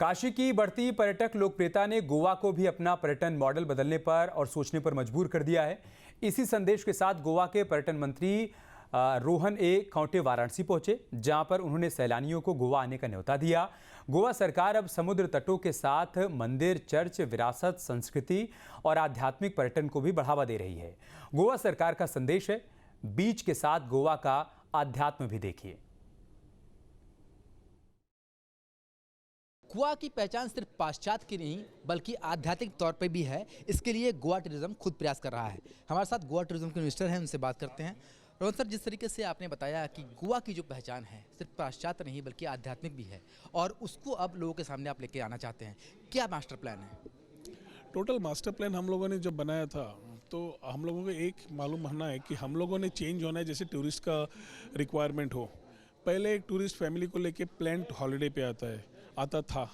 काशी की बढ़ती पर्यटक लोकप्रियता ने गोवा को भी अपना पर्यटन मॉडल बदलने पर और सोचने पर मजबूर कर दिया है। इसी संदेश के साथ गोवा के पर्यटन मंत्री रोहन खौंटे वाराणसी पहुंचे, जहां पर उन्होंने सैलानियों को गोवा आने का न्योता दिया। गोवा सरकार अब समुद्र तटों के साथ मंदिर, चर्च, विरासत, संस्कृति और आध्यात्मिक पर्यटन को भी बढ़ावा दे रही है। गोवा सरकार का संदेश है, बीच के साथ गोवा का आध्यात्म भी देखिए। गोवा की पहचान सिर्फ पाश्चात्य की नहीं बल्कि आध्यात्मिक तौर पे भी है। इसके लिए गोवा टूरिज्म खुद प्रयास कर रहा है। हमारे साथ गोवा टूरिज्म के मिनिस्टर हैं, उनसे बात करते हैं। रोहन सर, जिस तरीके से आपने बताया कि गोवा की जो पहचान है सिर्फ पाश्चात्य नहीं बल्कि आध्यात्मिक भी है और उसको अब लोगों के सामने आप लेके आना चाहते हैं, क्या मास्टर प्लान है? टोटल मास्टर प्लान हम लोगों ने जब बनाया था तो हम लोगों को एक मालूम होना है कि हम लोगों ने चेंज होना है, जैसे टूरिस्ट का रिक्वायरमेंट हो। पहले एक टूरिस्ट फैमिली को लेके प्लान्ड हॉलिडे पे आता था।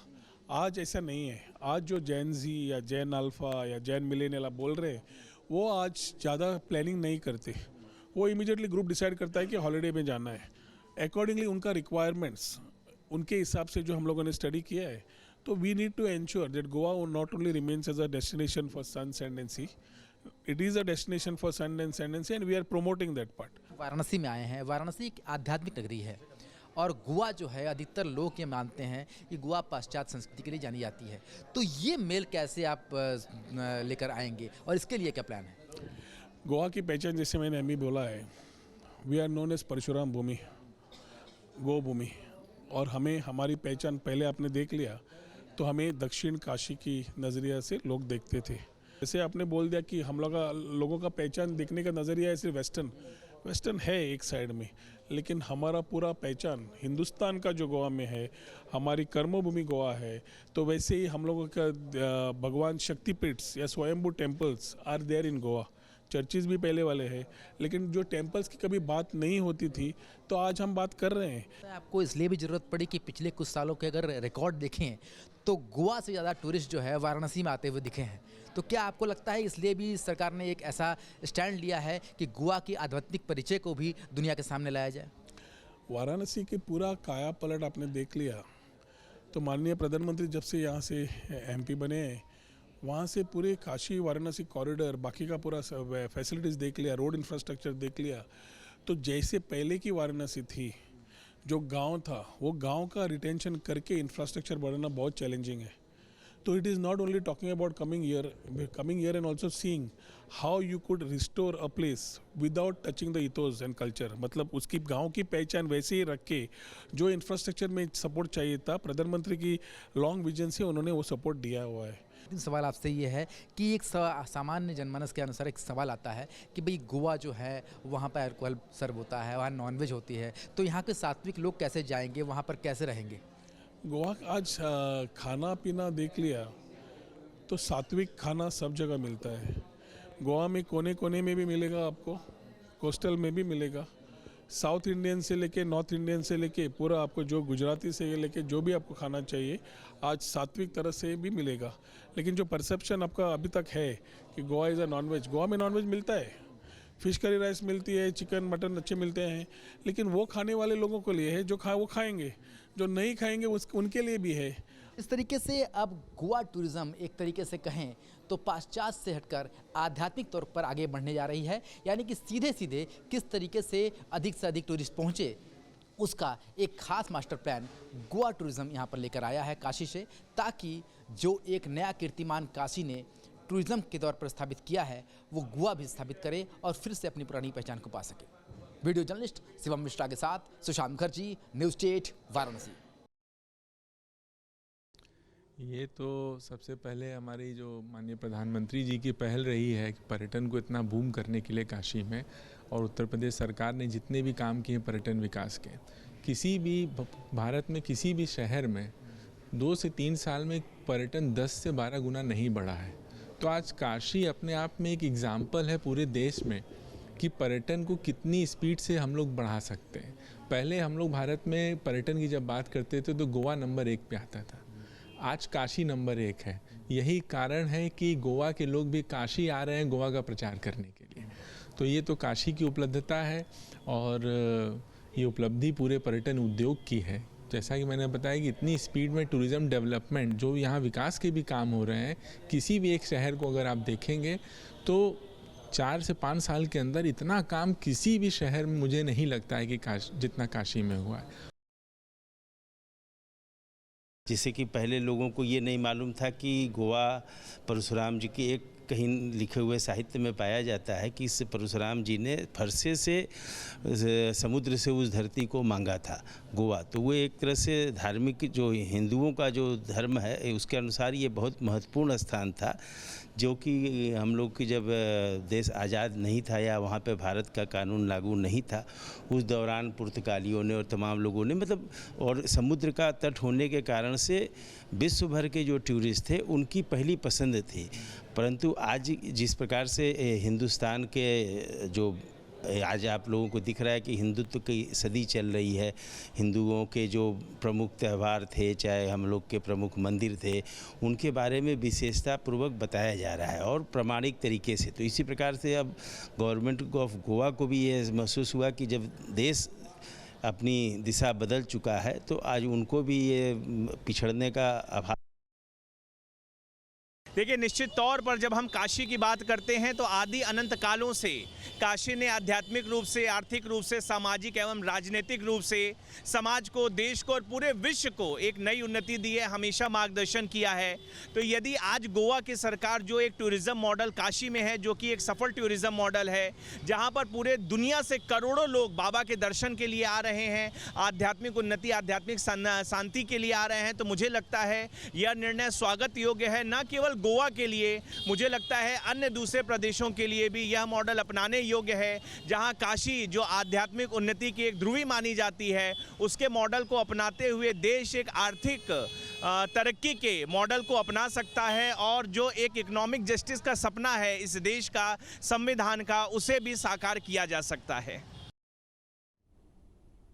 आज ऐसा नहीं है। आज जो जैन जी या जैन अल्फ़ा या जैन मिलेनियल बोल रहे हैं, वो आज ज़्यादा प्लानिंग नहीं करते। वो इमीडिएटली ग्रुप डिसाइड करता है कि हॉलिडे में जाना है। अकॉर्डिंगली उनका रिक्वायरमेंट्स उनके हिसाब से जो हम लोगों ने स्टडी किया है, तो we need to ensure that Goa not only remains as a destination for sun, sand and sea, it is a destination for sun and sand and sea, and we are promoting that part. Varanasi में आए हैं। वाराणसी एक आध्यात्मिक नगरी है और गोवा जो है, अधिकतर लोग ये मानते हैं कि गोवा पाश्चात्य संस्कृति के लिए जानी जाती है। तो ये मेल कैसे आप लेकर आएंगे और इसके लिए क्या प्लान है? गोवा की पहचान, जैसे मैंने अभी बोला है, we are known as Parshuram Bhumi, Go Bhumi, और हमें हमारी पहचान पहले आपने देख लिया तो हमें दक्षिण काशी की नज़रिया से लोग देखते थे। जैसे आपने बोल दिया कि हम लोगों का पहचान देखने का नज़रिया है सिर्फ वेस्टर्न है एक साइड में, लेकिन हमारा पूरा पहचान हिंदुस्तान का जो गोवा में है, हमारी कर्मभूमि गोवा है। तो वैसे ही हम लोगों का भगवान शक्तिपीठ्स या swayambhu temples are there in Goa. Churches भी पहले वाले हैं, लेकिन जो टेम्पल्स की कभी बात नहीं होती थी, तो आज हम बात कर रहे हैं। आपको इसलिए भी ज़रूरत पड़ी कि पिछले कुछ सालों के अगर रिकॉर्ड देखें तो गोवा से ज़्यादा टूरिस्ट जो है वाराणसी में आते हुए दिखे हैं। तो क्या आपको लगता है इसलिए भी सरकार ने एक ऐसा स्टैंड लिया है कि गोवा की आध्यात्मिक परिचय को भी दुनिया के सामने लाया जाए? वाराणसी की पूरा काया पलट आपने देख लिया। तो माननीय प्रधानमंत्री जब से यहाँ से MP बने हैं, वहाँ से पूरे काशी वाराणसी कॉरिडोर, बाकी का पूरा फैसिलिटीज़ देख लिया, रोड इंफ्रास्ट्रक्चर देख लिया। तो जैसे पहले की वाराणसी थी, जो गांव था, वो गांव का रिटेंशन करके इंफ्रास्ट्रक्चर बढ़ाना बहुत चैलेंजिंग है। तो it is not only talking about coming year and also seeing how you could restore a place without touching the ethos and culture. मतलब उसकी गांव की पहचान वैसे ही रख के जो इंफ्रास्ट्रक्चर में सपोर्ट चाहिए था, प्रधानमंत्री की लॉन्ग विजन से उन्होंने वो सपोर्ट दिया हुआ है। सवाल आपसे ये है कि एक सामान्य जनमानस के अनुसार एक सवाल आता है कि भाई गोवा जो है वहाँ पर अल्कोहल सर्व होता है, वहाँ नॉनवेज होती है, तो यहाँ के सात्विक लोग कैसे जाएंगे, वहाँ पर कैसे रहेंगे? गोवा आज खाना पीना देख लिया तो सात्विक खाना सब जगह मिलता है। गोवा में कोने कोने में भी मिलेगा आपको, कोस्टल में भी मिलेगा, साउथ इंडियन से लेके नॉर्थ इंडियन से लेके पूरा आपको, जो गुजराती से लेके जो भी आपको खाना चाहिए आज सात्विक तरह से भी मिलेगा। लेकिन जो परसेप्शन आपका अभी तक है कि Goa is a nonveg, Goa में नॉनवेज मिलता है, फिश करी राइस मिलती है, चिकन मटन अच्छे मिलते हैं, लेकिन वो खाने वाले लोगों के लिए है, जो वो खाएंगे, जो नहीं खाएंगे उनके लिए भी है। इस तरीके से अब गोवा टूरिज्म एक तरीके से कहें तो पाश्चात्य से हटकर आध्यात्मिक तौर पर आगे बढ़ने जा रही है। यानी कि सीधे सीधे किस तरीके से अधिक टूरिस्ट पहुंचे, उसका एक खास मास्टर प्लान गोवा टूरिज्म यहाँ पर लेकर आया है काशी से, ताकि जो एक नया कीर्तिमान काशी ने टूरिज्म के तौर पर स्थापित किया है, वो गोवा भी स्थापित करे और फिर से अपनी पुरानी पहचान को पा सके। वीडियो जर्नलिस्ट शिवम मिश्रा के साथ सुशांत मुखर्जी, न्यूज़ 8 वाराणसी। ये तो सबसे पहले हमारी जो माननीय प्रधानमंत्री जी की पहल रही है कि पर्यटन को इतना बूम करने के लिए काशी में, और उत्तर प्रदेश सरकार ने जितने भी काम किए पर्यटन विकास के, किसी भी भारत में किसी भी शहर में 2 से 3 साल में पर्यटन 10 से 12 गुना नहीं बढ़ा है। तो आज काशी अपने आप में एक एग्जाम्पल है पूरे देश में कि पर्यटन को कितनी स्पीड से हम लोग बढ़ा सकते हैं। पहले हम लोग भारत में पर्यटन की जब बात करते थे तो गोवा नंबर 1 पे आता था, आज काशी नंबर 1 है। यही कारण है कि गोवा के लोग भी काशी आ रहे हैं गोवा का प्रचार करने के लिए। तो ये तो काशी की उपलब्धता है और ये उपलब्धि पूरे पर्यटन उद्योग की है जैसा कि मैंने बताया कि इतनी स्पीड में टूरिज़्म डेवलपमेंट जो यहाँ विकास के भी काम हो रहे हैं, किसी भी एक शहर को अगर आप देखेंगे तो 4 से 5 साल के अंदर इतना काम किसी भी शहर में मुझे नहीं लगता है कि जितना काशी में हुआ है। जैसे कि पहले लोगों को ये नहीं मालूम था कि गोवा परशुराम जी की एक कहीं लिखे हुए साहित्य में पाया जाता है कि इस परशुराम जी ने फरसे से समुद्र से उस धरती को मांगा था गोवा। तो वो एक तरह से धार्मिक जो हिंदुओं का जो धर्म है उसके अनुसार ये बहुत महत्वपूर्ण स्थान था, जो कि हम लोग की जब देश आज़ाद नहीं था या वहाँ पे भारत का कानून लागू नहीं था, उस दौरान पुर्तगालियों ने और तमाम लोगों ने मतलब, और समुद्र का तट होने के कारण से विश्व भर के जो टूरिस्ट थे उनकी पहली पसंद थी। परंतु आज जिस प्रकार से हिंदुस्तान के जो आज आप लोगों को दिख रहा है कि हिंदुत्व की सदी चल रही है, हिंदुओं के जो प्रमुख त्यौहार थे, चाहे हम लोग के प्रमुख मंदिर थे, उनके बारे में विशेषता पूर्वक बताया जा रहा है और प्रामाणिक तरीके से। तो इसी प्रकार से अब गवर्नमेंट ऑफ गोवा को भी ये महसूस हुआ कि जब देश अपनी दिशा बदल चुका है तो आज उनको भी ये पिछड़ने का आभास। देखिए, निश्चित तौर पर जब हम काशी की बात करते हैं तो आदि अनंत कालों से काशी ने आध्यात्मिक रूप से, आर्थिक रूप से, सामाजिक एवं राजनीतिक रूप से समाज को, देश को और पूरे विश्व को एक नई उन्नति दी है, हमेशा मार्गदर्शन किया है। तो यदि आज गोवा की सरकार जो एक टूरिज़्म मॉडल काशी में है, जो कि एक सफल टूरिज़्म मॉडल है, जहां पर पूरे दुनिया से करोड़ों लोग बाबा के दर्शन के लिए आ रहे हैं, आध्यात्मिक उन्नति, आध्यात्मिक शांति के लिए आ रहे हैं, तो मुझे लगता है यह निर्णय स्वागत योग्य है। न केवल गोवा के लिए, मुझे लगता है अन्य दूसरे प्रदेशों के लिए भी यह मॉडल अपनाने योग्य है, जहां काशी जो आध्यात्मिक उन्नति की एक ध्रुवी मानी जाती है, उसके मॉडल को अपनाते हुए देश एक आर्थिक तरक्की के मॉडल को अपना सकता है और जो एक इकोनॉमिक जस्टिस का सपना है इस देश का, संविधान का, उसे भी साकार किया जा सकता है।